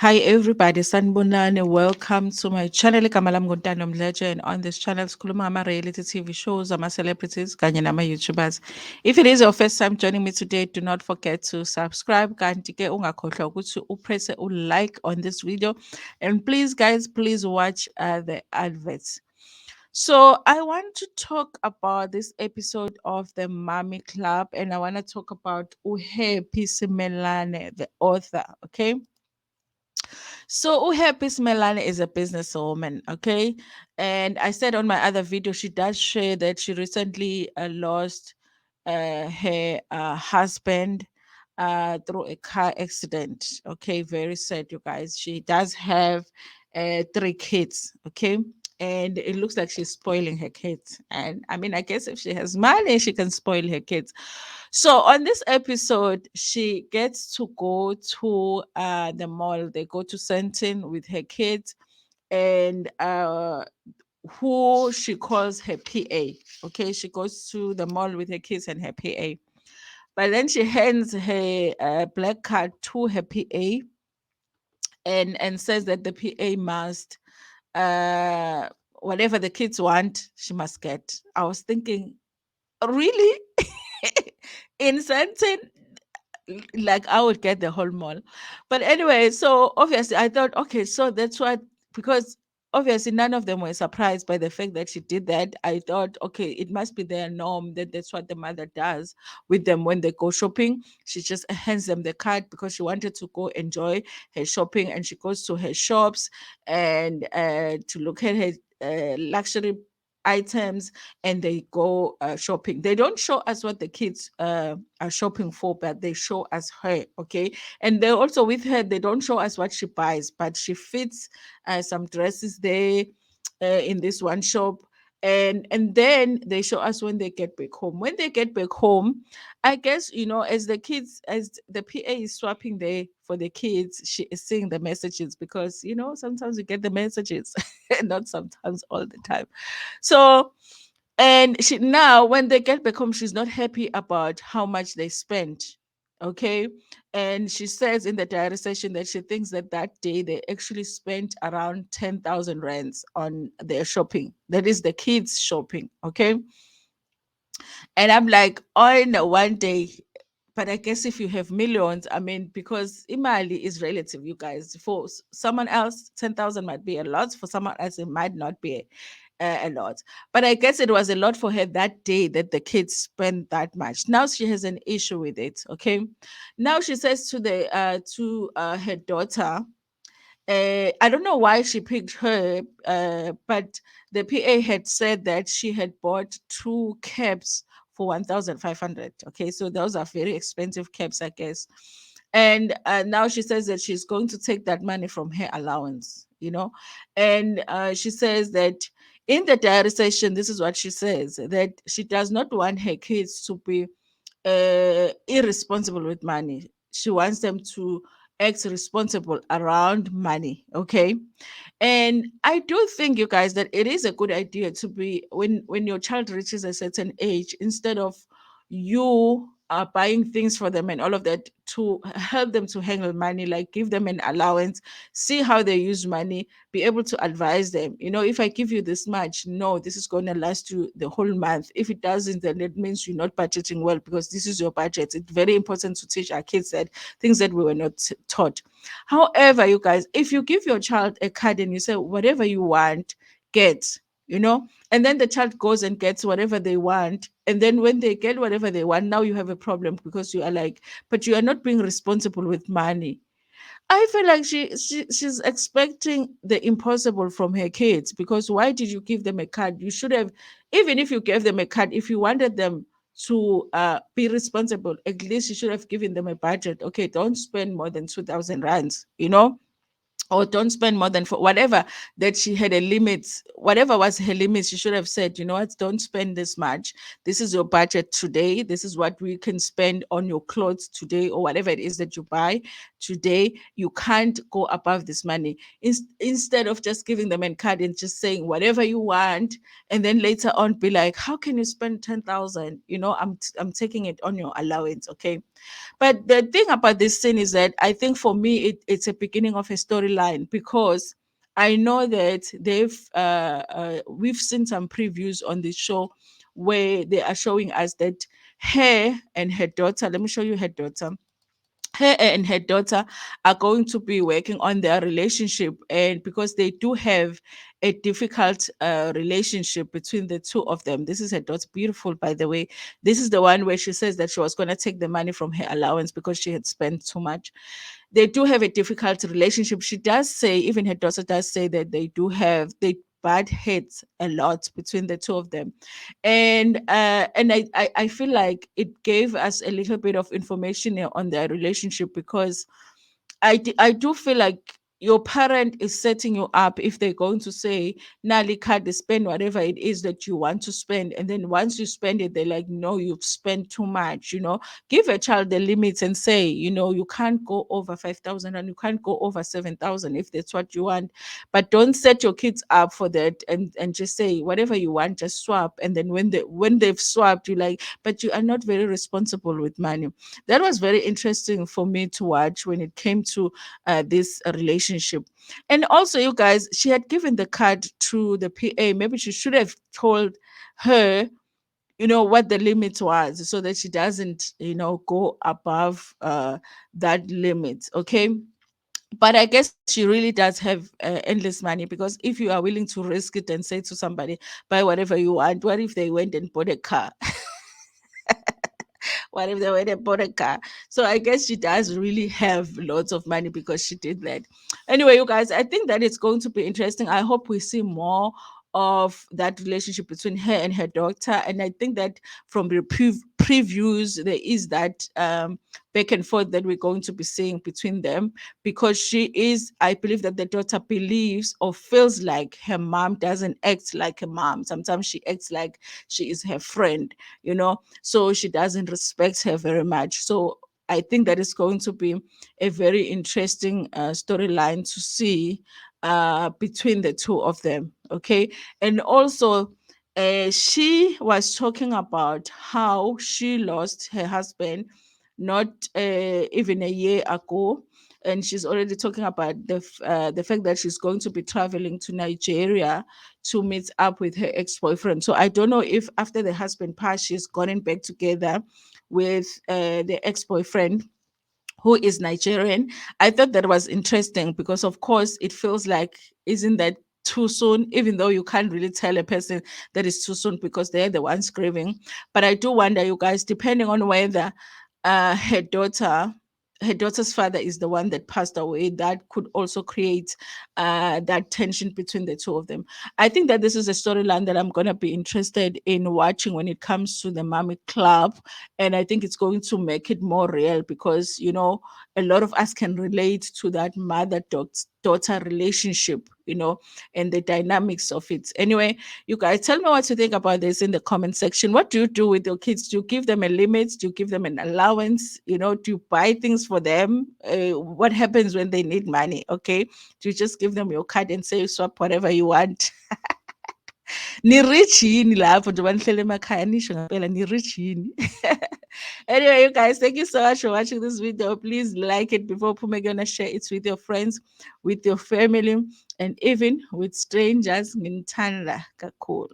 Hi everybody, sanibonani. Welcome to my channel. Igama lami nguNtando Mdletshe, and on this channel sikhuluma ama-reality TV shows, ama-celebrities kanye nama-YouTubers. If it is your first time joining me today, do not forget to subscribe. Kanti ke ungakhohlwa ukuthi upress like on this video, and please guys, please watch the adverts. So I want to talk about this episode of the Mommy Club, and I want to talk about Uhappy Simelane, the author. Okay, so Uhappy Smelane is a businesswoman, okay? And I said on my other video, she does share that she recently lost her husband through a car accident. Okay, very sad, you guys. She does have three kids, okay? And it looks like she's spoiling her kids. And I mean, I guess if she has money, she can spoil her kids. So on this episode, she gets to go to the mall. They go to Sentin with her kids and who she calls her PA. Okay, she goes to the mall with her kids and her PA. But then she hands her black card to her PA and says that the PA must uh whatever the kids want, she must get. I was thinking, really? In Sentin, like I would get the whole mall. But anyway, so obviously I thought, okay, so that's what, because obviously none of them were surprised by the fact that she did that. I thought, okay, it must be their norm that that's what the mother does with them when they go shopping. She just hands them the card because she wanted to go enjoy her shopping, and she goes to her shops and to look at her luxury items, and they go shopping. They don't show us what the kids are shopping for, but they show us her. Okay, and they also with her, they don't show us what she buys, but she fits some dresses there in this one shop. And then they show us when they get back home. When they get back home, I guess, as the kids, as the PA is swapping there for the kids, she is seeing the messages, because sometimes you get the messages, not sometimes, all the time. So, and she now when they get back home, she's not happy about how much they spent. Okay. And she says in the diary session that she thinks that that day they actually spent around 10,000 rands on their shopping. That is the kids shopping. Okay. And I'm like, on one day, but I guess if you have millions, I mean, because imali is relative, you guys. For someone else, 10,000 might be a lot. For someone else, it might not be a lot. But I guess it was a lot for her that day that the kids spent that much. Now she has an issue with it. Okay. Now she says to the to her daughter, I don't know why she picked her, but the PA had said that she had bought two caps for 1,500. Okay, so those are very expensive caps, I guess. And now she says that she's going to take that money from her allowance, and she says that in the diary session, this is what she says, that she does not want her kids to be irresponsible with money. She wants them to act responsible around money. Okay. And I do think, you guys, that it is a good idea to be, when your child reaches a certain age, instead of you buying things for them and all of that, to help them to handle money, like give them an allowance, see how they use money, be able to advise them. If I give you this much, no, this is going to last you the whole month. If it doesn't, then it means you're not budgeting well, because this is your budget. It's very important to teach our kids that things that we were not taught. However, you guys, if you give your child a card and you say, whatever you want, get, and then the child goes and gets whatever they want. And then when they get whatever they want, now you have a problem, because you are like, but you are not being responsible with money. I feel like she's expecting the impossible from her kids, because why did you give them a card? You should have, even if you gave them a card, if you wanted them to be responsible, at least you should have given them a budget. Okay, don't spend more than 2,000 rands, or don't spend more than for whatever that she had a limit, whatever was her limit. She should have said, you know what, don't spend this much. This is your budget today. This is what we can spend on your clothes today, or whatever it is that you buy today. You can't go above this money. Instead of just giving them a card and just saying whatever you want, and then later on be like, how can you spend 10,000? I'm taking it on your allowance. Okay. But the thing about this scene is that I think for me it's a beginning of a storyline, because I know that we've seen some previews on this show where they are showing us that her and her daughter. Let me show you her daughter. Her and her daughter are going to be working on their relationship, and because they do have a difficult relationship between the two of them. This is her daughter, beautiful, by the way. This is the one where she says that she was going to take the money from her allowance because she had spent too much. They do have a difficult relationship. She does say, even her daughter does say, that they butt heads a lot between the two of them. And I feel like it gave us a little bit of information here on their relationship, because I do feel like your parent is setting you up if they're going to say, Nali card, spend whatever it is that you want to spend. And then once you spend it, they're like, no, you've spent too much. Give a child the limits and say, you can't go over 5,000 and you can't go over 7,000 if that's what you want. But don't set your kids up for that, and just say whatever you want, just swap. And then when they've swapped, you like, but you are not very responsible with money. That was very interesting for me to watch when it came to this relationship. And also, you guys, she had given the card to the PA. Maybe she should have told her, what the limit was, so that she doesn't, go above that limit. Okay. But I guess she really does have endless money, because if you are willing to risk it and say to somebody, buy whatever you want, what if they went and bought a car? What if they went and bought a car? So I guess she does really have lots of money because she did that. Anyway, you guys, I think that it's going to be interesting. I hope we see more of that relationship between her and her daughter. And I think that from the previews, there is that back and forth that we're going to be seeing between them, because I believe that the daughter believes or feels like her mom doesn't act like a mom. Sometimes she acts like she is her friend, so she doesn't respect her very much. So I think that is going to be a very interesting storyline to see between the two of them. Okay. And also, she was talking about how she lost her husband not even a year ago. And she's already talking about the fact that she's going to be traveling to Nigeria to meet up with her ex-boyfriend. So I don't know if after the husband passed, she's gotten back together with the ex-boyfriend, who is Nigerian. I thought that was interesting because, of course, it feels like, isn't that too soon? Even though you can't really tell a person that is too soon because they're the ones grieving. But I do wonder, you guys, depending on whether uh, her daughter her daughter's father is the one that passed away, that could also create that tension between the two of them. I think that this is a storyline that I'm going to be interested in watching when it comes to the Mommy Club. And I think it's going to make it more real, because a lot of us can relate to that mother daughter relationship, and the dynamics of it. Anyway, you guys, tell me what you think about this in the comment section. What do you do with your kids? Do you give them a limit? Do you give them an allowance? Do you buy things for them? What happens when they need money? Okay, do you just give them your card and say swap whatever you want? Ni-rich yini lapho njengoba nihlele emakhaya, nisho ngempela ni-rich yini? Anyway, you guys, thank you so much for watching this video. Please like it before Pumegona, share it with your friends, with your family, and even with strangers. Ngintanda kakhulu.